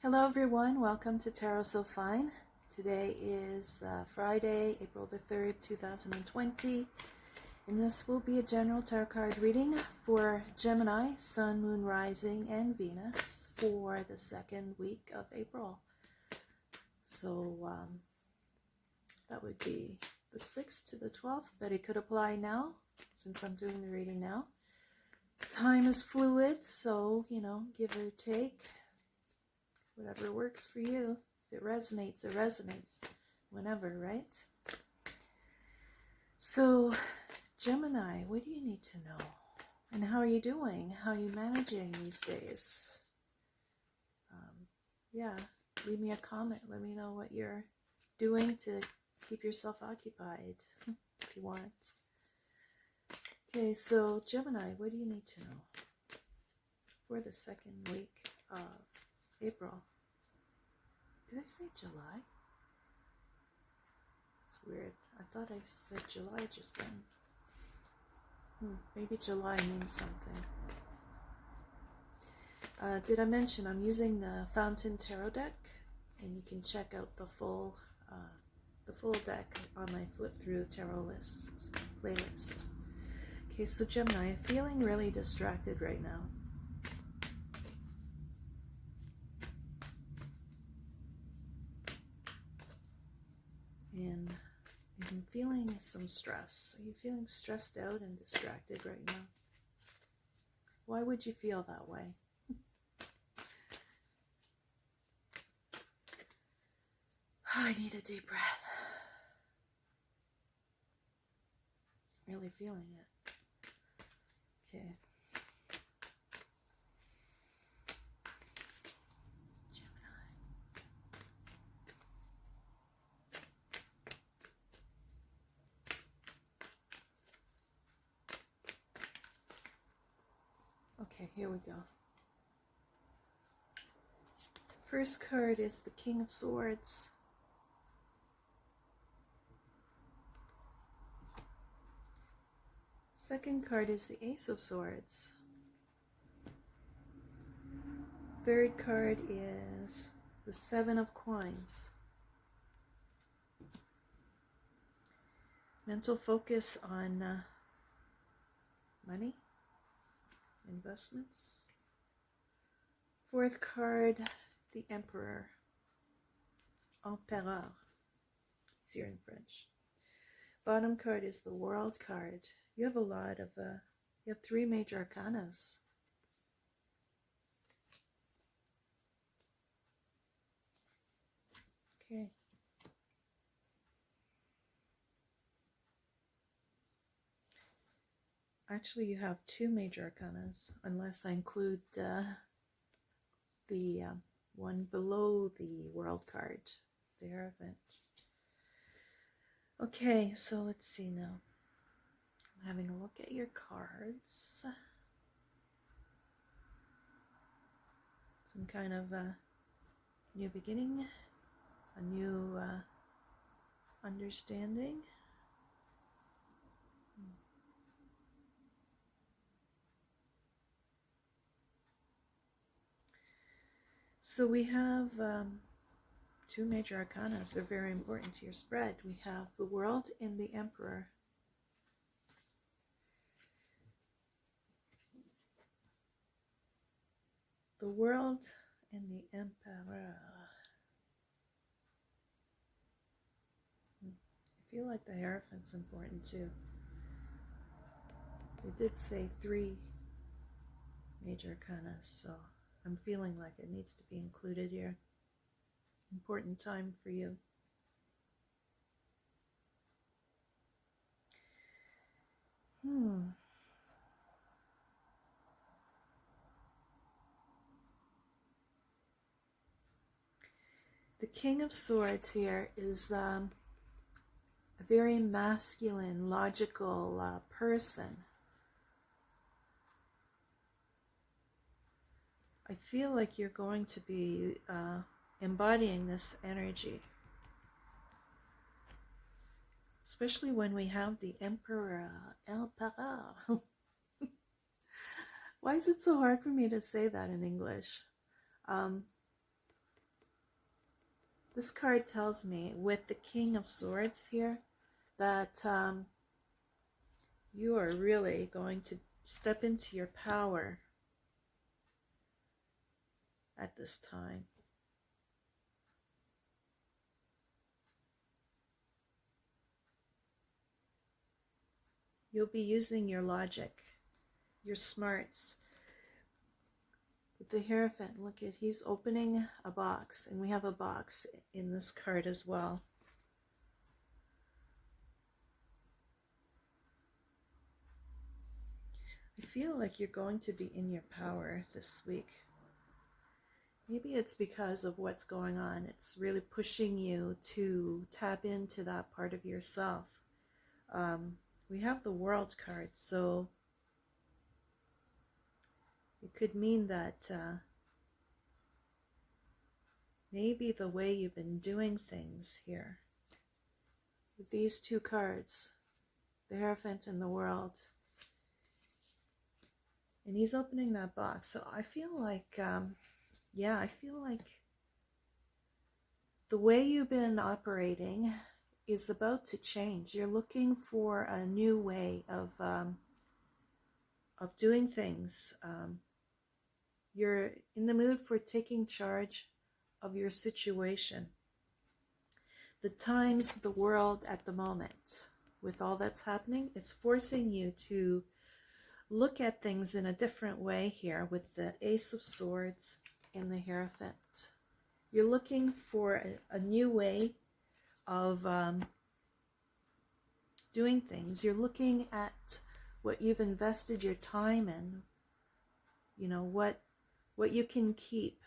Hello everyone, welcome to Tarotsofine. Today is Friday, April the 3rd, 2020, and this will be a general tarot card reading for Gemini, Sun, Moon, Rising, and Venus for the second week of April. So that would be the 6th to the 12th, but it could apply now since I'm doing the reading now. Time is fluid, so, give or take. Whatever works for you. If it resonates, it resonates. Whenever, right? So, Gemini, what do you need to know? And how are you doing? How are you managing these days? Leave me a comment. Let me know what you're doing to keep yourself occupied, if you want. Okay, so Gemini, what do you need to know for the second week of April? Did I say July? That's weird. I thought I said July just then. Maybe July means something. Did I mention I'm using the Fountain Tarot deck? And you can check out the full deck on my Flip Through Tarot List playlist. Okay, so Gemini, I'm feeling really distracted right now. And I'm feeling some stress. Are you feeling stressed out and distracted right now? Why would you feel that way? I need a deep breath. Really feeling it. Okay. Okay, here we go. First card is the King of Swords. Second card is the Ace of Swords. Third card is the Seven of Coins. Mental focus on money, investments. Fourth card, the Emperor. Empereur. Easier in French. Bottom card is the World card. You have a lot of, you have 3 major arcanas. Okay. Actually, you have 2 major arcanas, unless I include the one below the World card, the Hierophant. Okay, so let's see now. I'm having a look at your cards. Some kind of new beginning, a new understanding. So we have 2 major arcanas. They're very important to your spread. We have the World and the Emperor. The World and the Emperor. I feel like the Hierophant's important too. They did say 3 major arcana, so I'm feeling like it needs to be included here. Important time for you. The King of Swords here is a very masculine, logical person. I feel like you're going to be embodying this energy. Especially when we have the Emperor. Why is it so hard for me to say that in English? This card tells me with the King of Swords here that you are really going to step into your power at this time. You'll be using your logic, your smarts. With the Hierophant, look at, he's opening a box, and we have a box in this card as well. I feel like you're going to be in your power this week. Maybe it's because of what's going on. It's really pushing you to tap into that part of yourself. We have the World card, so it could mean that maybe the way you've been doing things here, with these two cards, the Hierophant and the World, and he's opening that box. So I feel like, yeah, I feel like the way you've been operating is about to change. You're looking for a new way of doing things. You're in the mood for taking charge of your situation. The times, the world at the moment, with all that's happening, it's forcing you to look at things in a different way here with the Ace of Swords and the Hierophant. You're looking for a new way of doing things. You're looking at what you've invested your time in, you know, what you can keep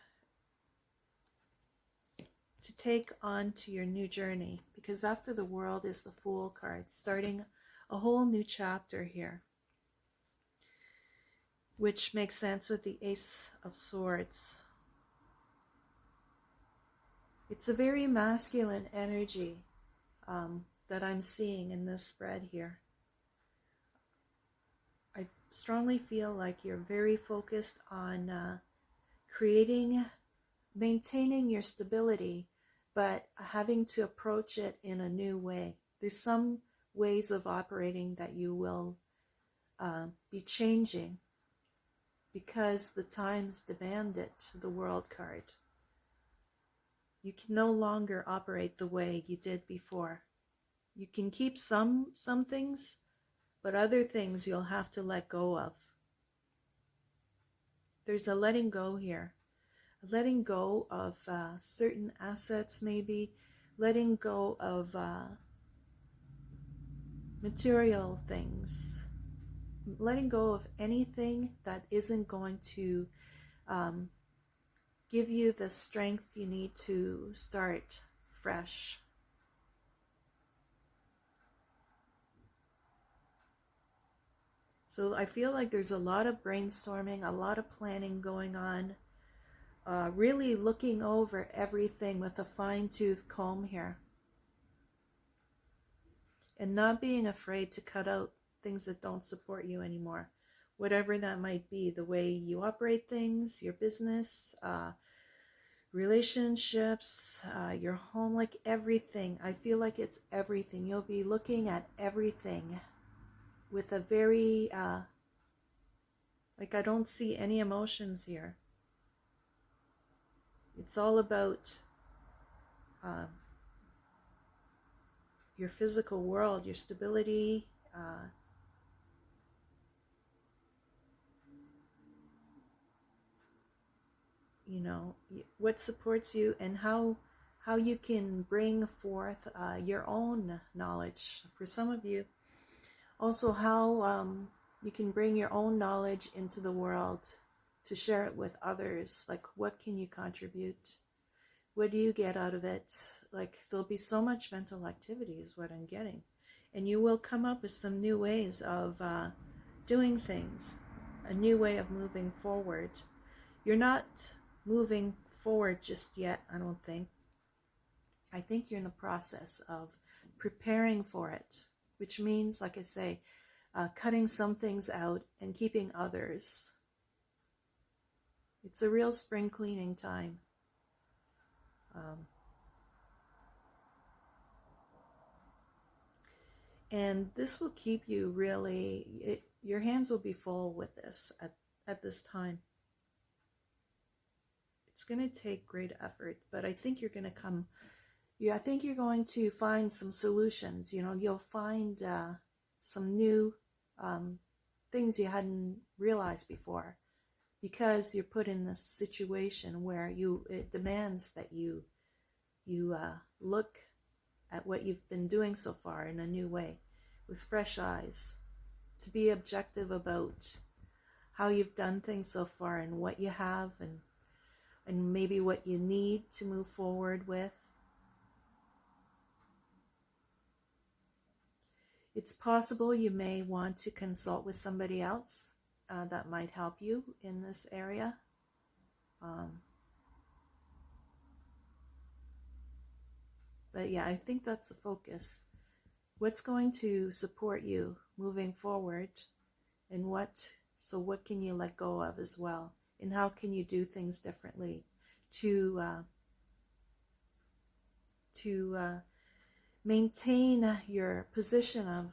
to take on to your new journey, because after the World is the Fool card, starting a whole new chapter here, which makes sense with the Ace of Swords. It's a very masculine energy that I'm seeing in this spread here. I strongly feel like you're very focused on maintaining your stability, but having to approach it in a new way. There's some ways of operating that you will be changing because the times demand it, the World card. You can no longer operate the way you did before. You can keep some things, but other things you'll have to let go of. There's a letting go here. Letting go of certain assets, maybe letting go of material things, letting go of anything that isn't going to give you the strength you need to start fresh. So I feel like there's a lot of brainstorming, a lot of planning going on. Really looking over everything with a fine-tooth comb here. And not being afraid to cut out things that don't support you anymore. Whatever that might be, the way you operate things, your business, relationships, your home, like everything. I feel like it's everything. You'll be looking at everything with a very, like I don't see any emotions here. It's all about your physical world, your stability, you know, what supports you, and how you can bring forth your own knowledge. For some of you, also how you can bring your own knowledge into the world to share it with others. Like, what can you contribute? What do you get out of it? Like, there'll be so much mental activity is what I'm getting. And you will come up with some new ways of doing things, a new way of moving forward. You're not moving forward just yet, I don't think. I think you're in the process of preparing for it, which means, like I say, cutting some things out and keeping others. It's a real spring cleaning time. And this will keep you really, your hands will be full with this at this time. It's going to take great effort, but I think you're going to come, I think you're going to find some solutions. You know, you'll find some new things you hadn't realized before, because you're put in this situation where it demands that you look at what you've been doing so far in a new way, with fresh eyes, to be objective about how you've done things so far and what you have, and maybe what you need to move forward with. It's possible you may want to consult with somebody else that might help you in this area. But yeah, I think that's the focus. What's going to support you moving forward, and what can you let go of as well? And how can you do things differently to maintain your position of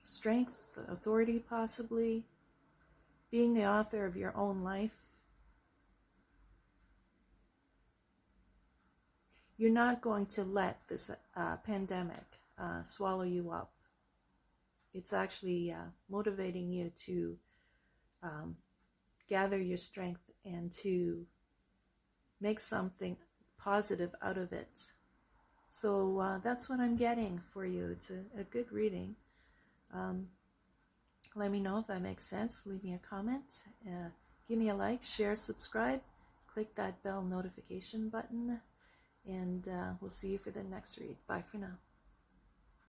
strength, authority, possibly being the author of your own life? You're not going to let this pandemic swallow you up. It's actually motivating you to gather your strength and to make something positive out of it. So that's what I'm getting for you. It's a good reading. Let me know if that makes sense. Leave me a comment. Give me a like, share, subscribe. Click that bell notification button. And we'll see you for the next read. Bye for now.